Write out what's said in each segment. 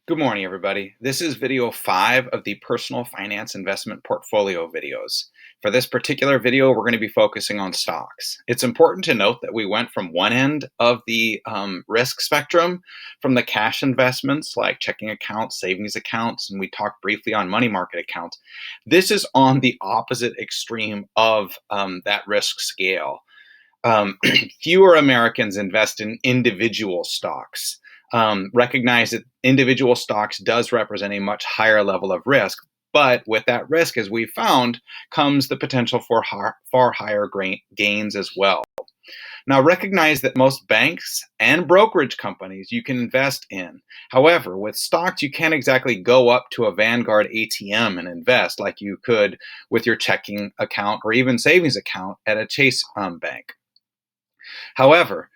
Good morning, everybody. This is video 5 of the Personal Finance Investment Portfolio videos. For this particular video, we're going to be focusing on stocks. It's important to note that we went from one end of the risk spectrum, from the cash investments like checking accounts, savings accounts, and we talked briefly on money market accounts. This is on the opposite extreme of that risk scale. Fewer Americans invest in individual stocks. Recognize that individual stocks does represent a much higher level of risk, but with that risk, as we found, comes the potential for far higher gains as well. Now, recognize that most banks and brokerage companies you can invest in. However, with stocks, you can't exactly go up to a Vanguard ATM and invest like you could with your checking account or even savings account at a Chase bank. However,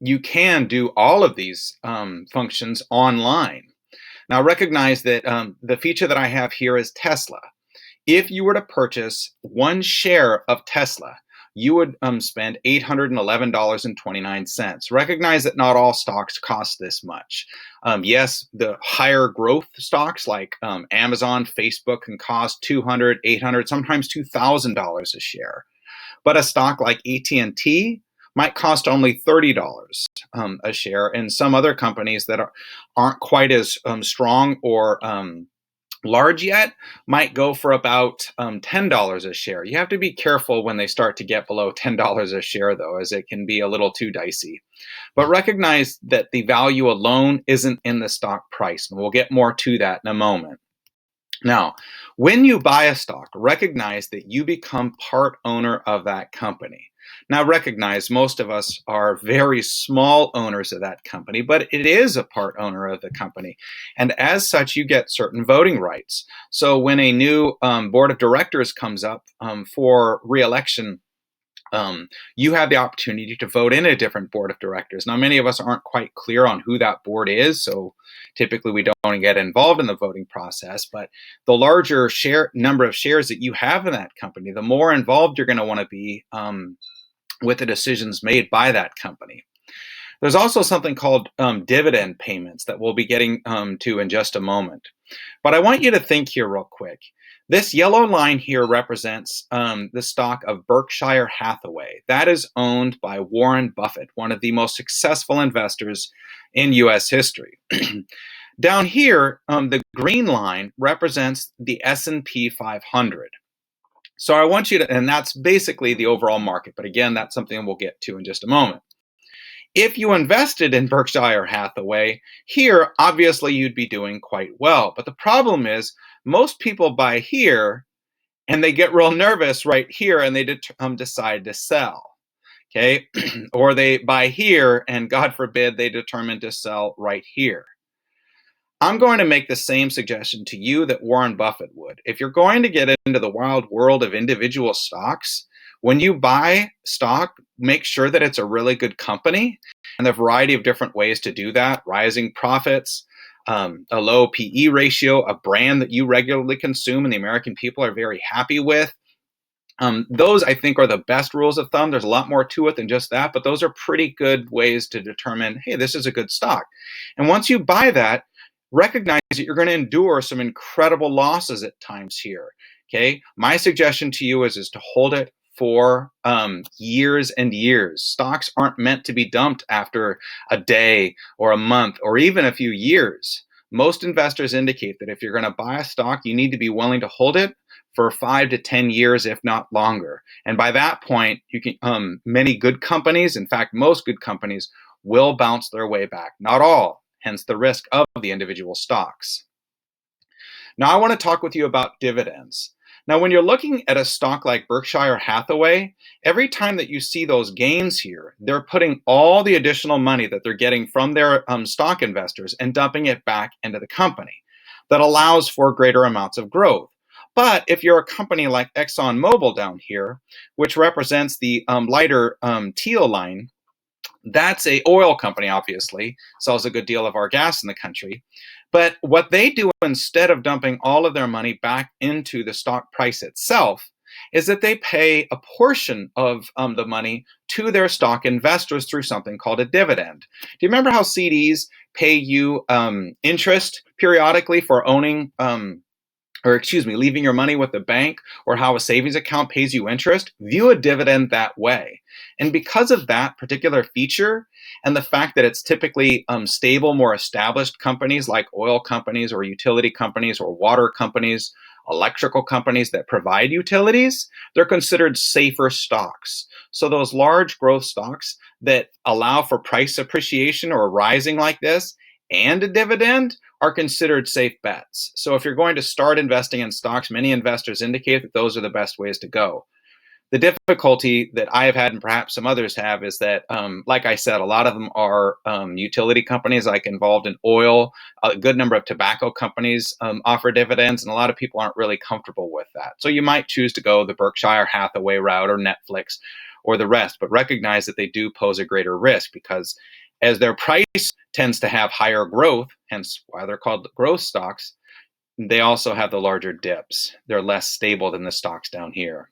you can do all of these functions online. Now, recognize that the feature that I have here is Tesla. If you were to purchase one share of Tesla, you would spend $811.29. Recognize that not all stocks cost this much. Yes, the higher growth stocks like Amazon, Facebook can cost $200, $800, sometimes $2,000 a share. But a stock like AT&T might cost only $30 a share, and some other companies that aren't quite as strong or large yet might go for about $10 a share. You have to be careful when they start to get below $10 a share, though, as it can be a little too dicey. But recognize that the value alone isn't in the stock price, and we'll get more to that in a moment. Now, when you buy a stock, recognize that you become part owner of that company. Now, recognize most of us are very small owners of that company, but it is a part owner of the company. And as such, you get certain voting rights. So when a new board of directors comes up for reelection, you have the opportunity to vote in a different board of directors. Now, many of us aren't quite clear on who that board is, so typically we don't get involved in the voting process. But the larger number of shares that you have in that company, the more involved you're going to want to be with the decisions made by that company. There's also something called dividend payments that we'll be getting to in just a moment. But I want you to think here real quick. This yellow line here represents the stock of Berkshire Hathaway. That is owned by Warren Buffett, one of the most successful investors in U.S. history. Down here, the green line represents the S&P 500. So I want you to, and that's basically the overall market. But again, that's something we'll get to in just a moment. If you invested in Berkshire Hathaway, here, obviously you'd be doing quite well. But the problem is most people buy here and they get real nervous right here and they decide to sell. Okay. Or they buy here and God forbid they determine to sell right here. I'm going to make the same suggestion to you that Warren Buffett would. If you're going to get into the wild world of individual stocks, when you buy stock, make sure that it's a really good company, and the variety of different ways to do that: rising profits, a low PE ratio, a brand that you regularly consume and the American people are very happy with. Those, I think, are the best rules of thumb. There's a lot more to it than just that, but those are pretty good ways to determine, hey, this is a good stock. And once you buy that, recognize that you're going to endure some incredible losses at times here. Okay, my suggestion to you is to hold it for years and years. Stocks aren't meant to be dumped after a day or a month or even a few years. Most investors indicate that if you're going to buy a stock, you need to be willing to hold it for 5 to 10 years, if not longer. And by that point, you can many good companies, in fact, most good companies, will bounce their way back. Not all, hence the risk of the individual stocks. Now, I want to talk with you about dividends. Now, when you're looking at a stock like Berkshire Hathaway, every time that you see those gains here, they're putting all the additional money that they're getting from their stock investors and dumping it back into the company. That allows for greater amounts of growth. But if you're a company like ExxonMobil down here, which represents the lighter teal line, that's a oil company, obviously, sells a good deal of our gas in the country. But what they do instead of dumping all of their money back into the stock price itself is that they pay a portion of the money to their stock investors through something called a dividend. Do you remember how CDs pay you interest periodically for owning leaving your money with the bank, or how a savings account pays you interest? View a dividend that way. And because of that particular feature and the fact that it's typically stable, more established companies like oil companies or utility companies or water companies, electrical companies that provide utilities, they're considered safer stocks. So those large growth stocks that allow for price appreciation or rising like this and a dividend are considered safe bets. So if you're going to start investing in stocks, many investors indicate that those are the best ways to go. The difficulty that I have had, and perhaps some others have, is that, like I said, a lot of them are utility companies, like involved in oil. A good number of tobacco companies offer dividends, and a lot of people aren't really comfortable with that. So you might choose to go the Berkshire Hathaway route or Netflix or the rest, but recognize that they do pose a greater risk, because as their price tends to have higher growth, hence why they're called growth stocks, they also have the larger dips. They're less stable than the stocks down here.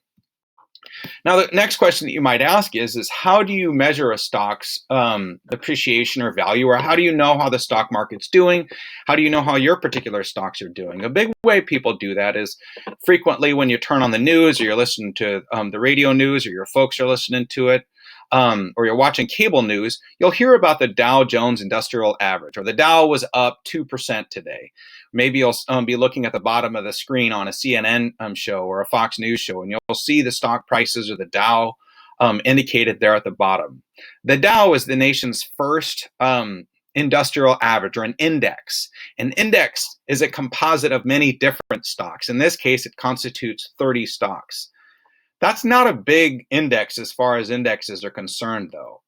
Now, the next question that you might ask is how do you measure a stock's appreciation or value, or how do you know how the stock market's doing? How do you know how your particular stocks are doing? A big way people do that is frequently when you turn on the news, or you're listening to the radio news, or your folks are listening to it, or you're watching cable news, you'll hear about the Dow Jones Industrial Average, or the Dow was up 2% today. Maybe you'll be looking at the bottom of the screen on a CNN show or a Fox News show, and you'll see the stock prices or the Dow indicated there at the bottom. The Dow is the nation's first industrial average, or an index. An index is a composite of many different stocks. In this case, it constitutes 30 stocks. That's not a big index as far as indexes are concerned, though.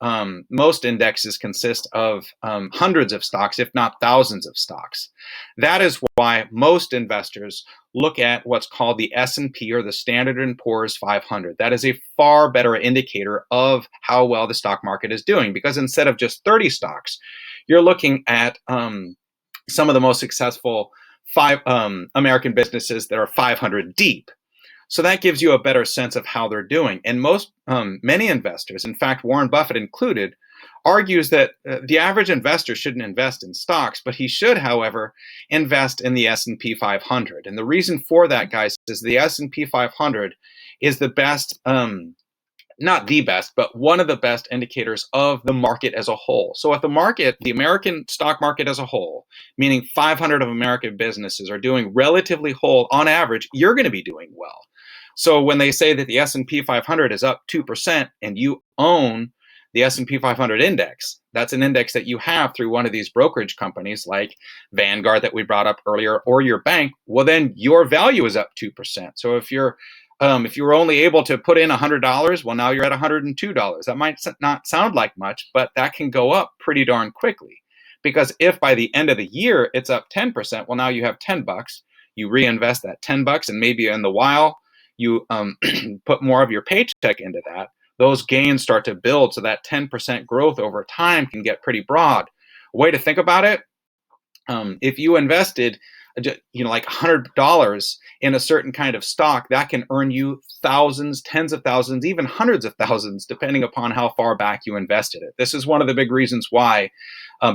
Most indexes consist of hundreds of stocks, if not thousands of stocks. That is why most investors look at what's called the S&P, or the Standard & Poor's 500. That is a far better indicator of how well the stock market is doing, because instead of just 30 stocks, you're looking at some of the most successful American businesses that are 500 deep. So that gives you a better sense of how they're doing. And many investors, in fact, Warren Buffett included, argues that the average investor shouldn't invest in stocks, but he should, however, invest in the S&P 500. And the reason for that, guys, is the S&P 500 is the best, not the best, but one of the best indicators of the market as a whole. So if the American stock market as a whole, meaning 500 of American businesses, are doing relatively whole on average, you're going to be doing well. So when they say that the S&P 500 is up 2% and you own the S&P 500 index, that's an index that you have through one of these brokerage companies like Vanguard that we brought up earlier, or your bank, well, then your value is up 2%. So if you were only able to put in $100, well, now you're at $102. That might not sound like much, but that can go up pretty darn quickly. Because if by the end of the year it's up 10%, well, now you have $10. You reinvest that $10, and maybe in the while you put more of your paycheck into that. Those gains start to build, so that 10% growth over time can get pretty broad. A way to think about it, if you invested like $100 in a certain kind of stock, that can earn you thousands, tens of thousands, even hundreds of thousands, depending upon how far back you invested it. This is one of the big reasons why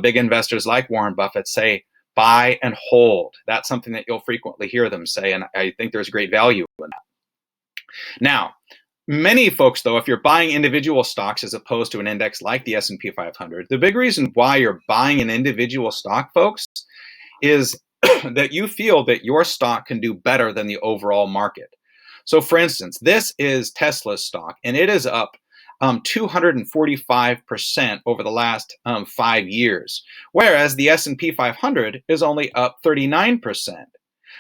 big investors like Warren Buffett say, buy and hold. That's something that you'll frequently hear them say, and I think there's great value in that. Now, many folks, though, if you're buying individual stocks as opposed to an index like the S&P 500, the big reason why you're buying an individual stock, folks, is that you feel that your stock can do better than the overall market. So, for instance, this is Tesla's stock, and it is up 245% over the last 5 years, whereas the S&P 500 is only up 39%.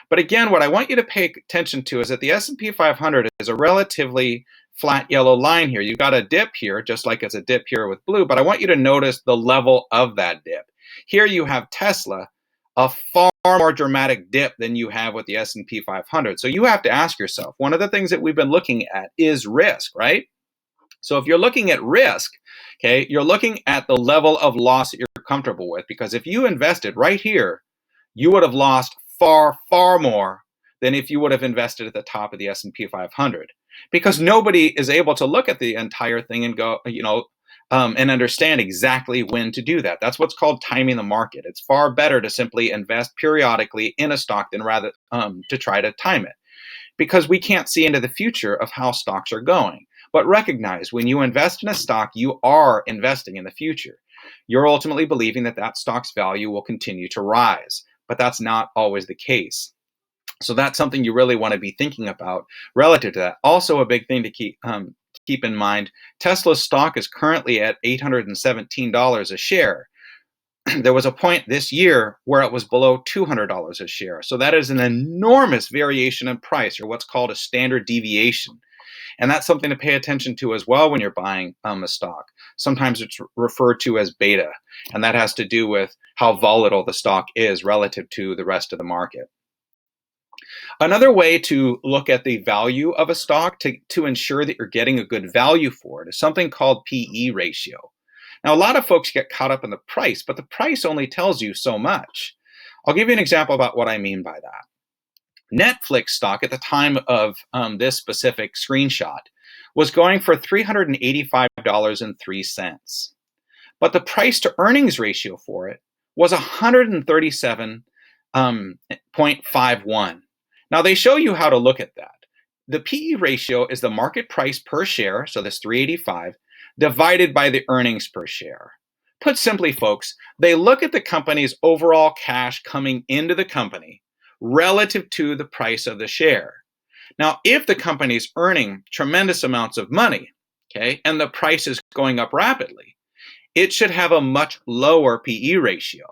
But again, what I want you to pay attention to is that the S&P 500 is a relatively flat yellow line here. You've got a dip here, just like it's a dip here with blue, but I want you to notice the level of that dip. Here you have Tesla, a far more dramatic dip than you have with the S&P 500. So you have to ask yourself, one of the things that we've been looking at is risk, right? So if you're looking at risk, okay, you're looking at the level of loss that you're comfortable with, because if you invested right here, you would have lost far, far more than if you would have invested at the top of the S&P 500. because nobody is able to look at the entire thing and go, and understand exactly when to do that. That's what's called timing the market. It's far better to simply invest periodically in a stock than rather to try to time it, because we can't see into the future of how stocks are going. But recognize when you invest in a stock, you are investing in the future. You're ultimately believing that that stock's value will continue to rise, but that's not always the case. So that's something you really want to be thinking about relative to that. Also, a big thing to keep in mind: Tesla's stock is currently at $817 a share. There was a point this year where it was below $200 a share. So that is an enormous variation in price, or what's called a standard deviation. And that's something to pay attention to as well when you're buying a stock. Sometimes it's referred to as beta, and that has to do with how volatile the stock is relative to the rest of the market. Another way to look at the value of a stock to ensure that you're getting a good value for it is something called PE ratio. Now, a lot of folks get caught up in the price, but the price only tells you so much. I'll give you an example about what I mean by that. Netflix stock at the time of this specific screenshot was going for $385.03. But the price to earnings ratio for it was 137.51. Now, they show you how to look at that. The PE ratio is the market price per share, so this 385, divided by the earnings per share. Put simply, folks, they look at the company's overall cash coming into the company relative to the price of the share. Now, if the company's earning tremendous amounts of money, okay, and the price is going up rapidly, it should have a much lower PE ratio.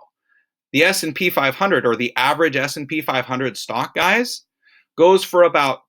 The S&P 500, or the average S&P 500 stock, guys, goes for about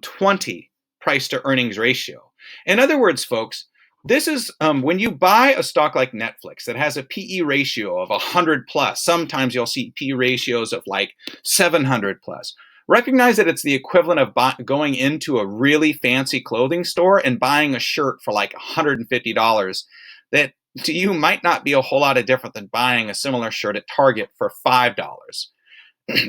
20 price to earnings ratio. In other words, folks, this is when you buy a stock like Netflix that has a PE ratio of 100 plus. Sometimes you'll see PE ratios of like 700 plus. Recognize that it's the equivalent of going into a really fancy clothing store and buying a shirt for like $150 that to you might not be a whole lot of different than buying a similar shirt at Target for $5.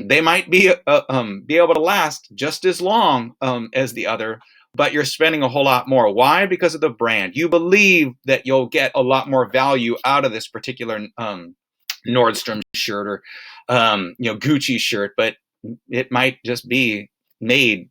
They might be able to last just as long as the other, but you're spending a whole lot more. Why? Because of the brand. You believe that you'll get a lot more value out of this particular Nordstrom shirt or Gucci shirt, but it might just be made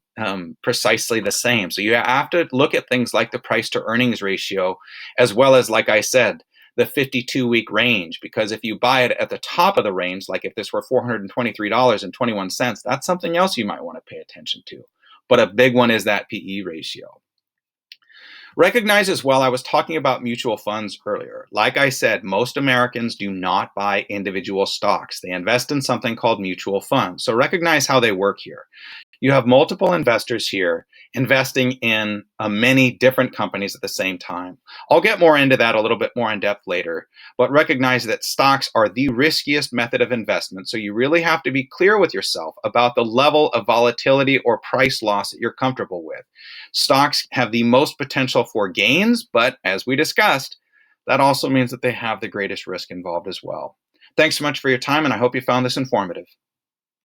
precisely the same. So you have to look at things like the price to earnings ratio, as well as, like I said, the 52-week range, because if you buy it at the top of the range, like if this were $423.21, that's something else you might want to pay attention to. But a big one is that PE ratio. Recognize as well, I was talking about mutual funds earlier. Like I said, most Americans do not buy individual stocks. They invest in something called mutual funds. So recognize how they work here. You have multiple investors here investing in many different companies at the same time. I'll get more into that a little bit more in depth later, but recognize that stocks are the riskiest method of investment. So you really have to be clear with yourself about the level of volatility or price loss that you're comfortable with. Stocks have the most potential for gains, but as we discussed, that also means that they have the greatest risk involved as well. Thanks so much for your time, and I hope you found this informative.